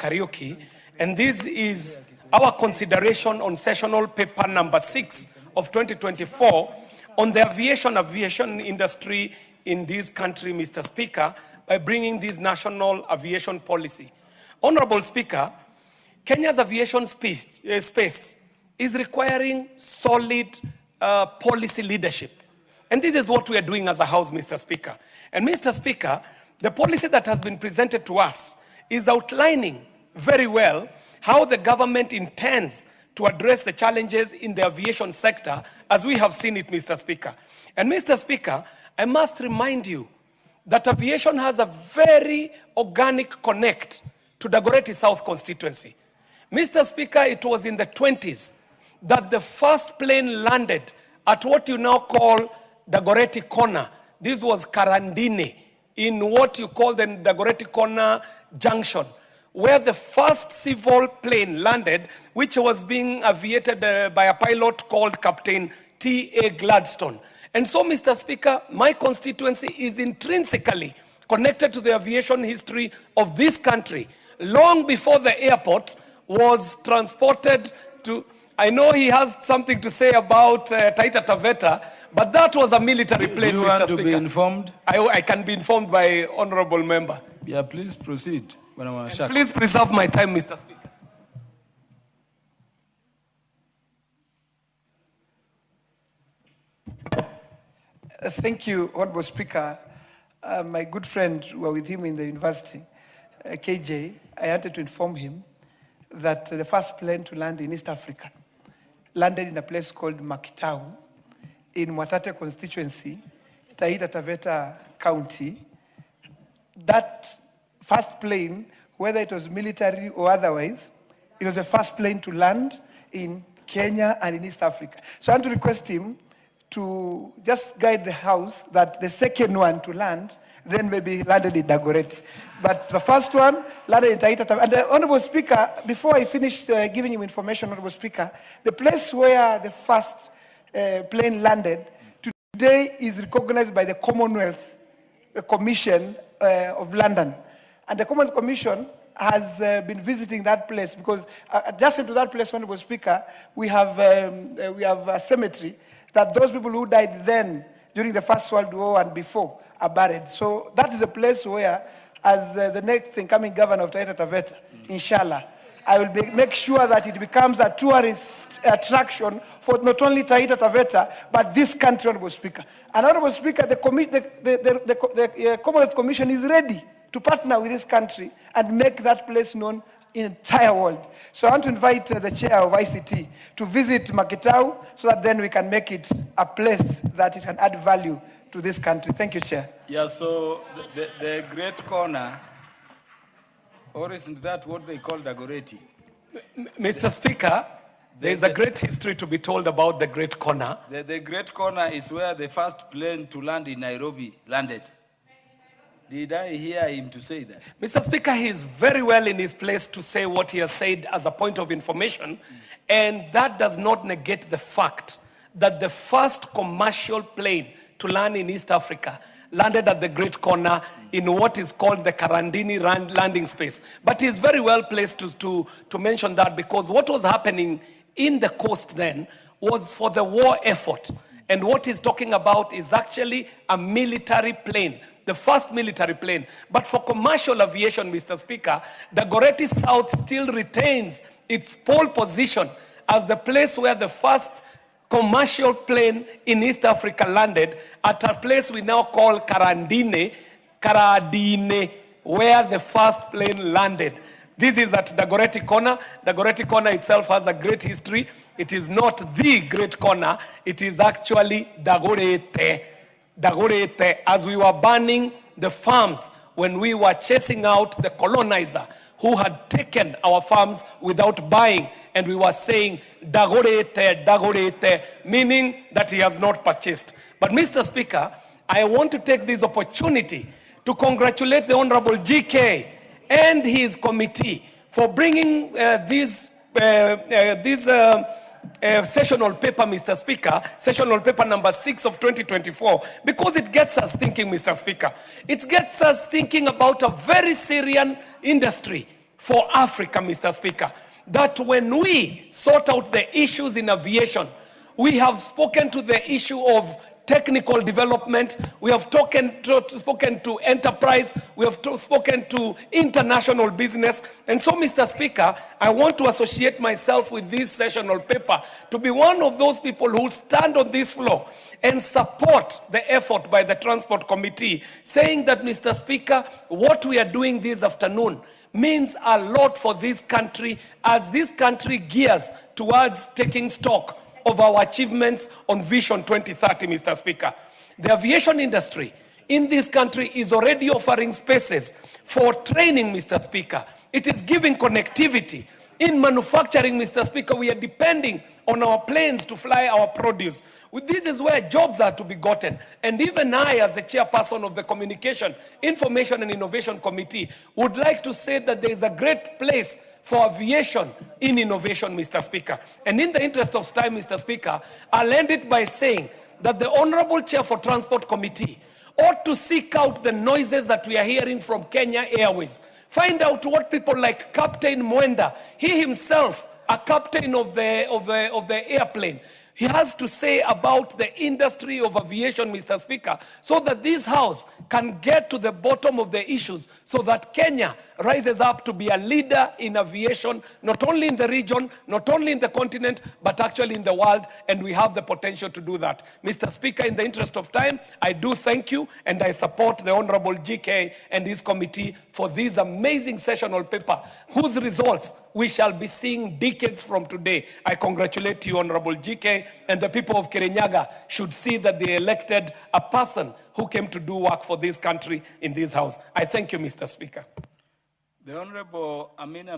Kariuki, and this is our consideration on sessional paper number 6 of 2024 on the aviation industry in this country, Mr. Speaker, by bringing this national aviation policy. Honorable Speaker, Kenya's aviation space is requiring solid policy leadership. And this is what we are doing as a House, Mr. Speaker. And Mr. Speaker, the policy that has been presented to us is outlining very well how the government intends to address the challenges in the aviation sector as we have seen it, Mr. Speaker. And Mr. Speaker, I must remind you that aviation has a very organic connect to Dagoretti South constituency. Mr. Speaker, it was in the 20s that the first plane landed at what you now call Dagoretti Corner. This was Karandine, in what you call the Dagoretti Corner Junction, where the first civil plane landed, which was being aviated by a pilot called Captain T.A. Gladstone. And so, Mr. Speaker, my constituency is intrinsically connected to the aviation history of this country, long before the airport was transported to... I know he has something to say about Taita Taveta, but that was a military plane, Mr. Speaker. Do you want to be informed? I can be informed by honorable member. Yeah, please proceed. Please preserve my time, Mr. Speaker. Thank you, Honorable Speaker. My good friend who were with him in the university, KJ, I wanted to inform him that the first plane to land in East Africa landed in a place called Makitau in Mwatate constituency, Taita Taveta County. That first plane, whether it was military or otherwise, it was the first plane to land in Kenya and in East Africa. So I want to request him to just guide the House that the second one to land then maybe landed in Dagoretti. But the first one landed in Taita Taveta. And the Honorable Speaker, before I finish giving you information, Honorable Speaker, the place where the first plane landed today is recognized by the Commonwealth Commission of London. And the Commonwealth Commission has been visiting that place because adjacent to that place, Honorable Speaker, we have a cemetery that those people who died then during the First World War and before are buried. So that is a place where, as the next incoming governor of Taita Taveta, inshallah, I will make sure that it becomes a tourist attraction for not only Taita Taveta, but this country, Honorable Speaker. And Honorable Speaker, the Commonwealth Commission is ready to partner with this country and make that place known in the entire world. So I want to invite the chair of ICT to visit Makitau so that then we can make it a place that it can add value to this country. Thank you, Chair. Yeah, so the Great Corner, or isn't that what they call Dagoretti? Mr. Speaker, there is a great history to be told about the Great Corner. The Great Corner is where the first plane to land in Nairobi landed. Did I hear him to say that? Mr. Speaker, he is very well in his place to say what he has said as a point of information, and that does not negate the fact that the first commercial plane to land in East Africa landed at the Great Corner in what is called the Karandini landing space. But he is very well placed to mention that, because what was happening in the coast then was for the war effort. And what he's talking about is actually a military plane, the first military plane. But for commercial aviation, Mr. Speaker, Dagoretti South still retains its pole position as the place where the first commercial plane in East Africa landed, at a place we now call Karadine, where the first plane landed. This is at Dagoretti Corner. Dagoretti Corner itself has a great history. It is not the Great Corner. It is actually Dagoretti. Dagoretti, as we were burning the farms when we were chasing out the colonizer who had taken our farms without buying. And we were saying, Dagoretti, Dagoretti, meaning that he has not purchased. But Mr. Speaker, I want to take this opportunity to congratulate the Honorable GK and his committee for bringing this sessional paper, Mr. Speaker, sessional paper number 6 of 2024, because it gets us thinking, Mr. Speaker. It gets us thinking about a very serious industry for Africa, Mr. Speaker. That when we sort out the issues in aviation, we have spoken to the issue of technical development, we have spoken to enterprise, we have spoken to international business. And so, Mr. Speaker, I want to associate myself with this sessional paper to be one of those people who stand on this floor and support the effort by the Transport Committee, saying that, Mr. Speaker, what we are doing this afternoon means a lot for this country as this country gears towards taking stock of our achievements on Vision 2030, Mr. Speaker. The aviation industry in this country is already offering spaces for training, Mr. Speaker. It is giving connectivity. In manufacturing, Mr. Speaker, we are depending on our planes to fly our produce. This is where jobs are to be gotten. And even I, as the chairperson of the Communication, Information and Innovation Committee, would like to say that there is a great place for aviation in innovation, Mr. Speaker. And in the interest of time, Mr. Speaker, I'll end it by saying that the Honorable Chair for Transport Committee ought to seek out the noises that we are hearing from Kenya Airways. Find out what people like Captain Mwenda, he himself, a captain of the airplane, he has to say about the industry of aviation, Mr. Speaker, so that this House can get to the bottom of the issues, so that Kenya rises up to be a leader in aviation, not only in the region, not only in the continent, but actually in the world, and we have the potential to do that. Mr. Speaker, in the interest of time, I do thank you, and I support the Honorable GK and his committee for this amazing sessional paper, whose results we shall be seeing decades from today. I congratulate you, Honorable GK, and the people of Kirinyaga should see that they elected a person who came to do work for this country in this House. I thank you, Mr. Speaker. The Honorable Amina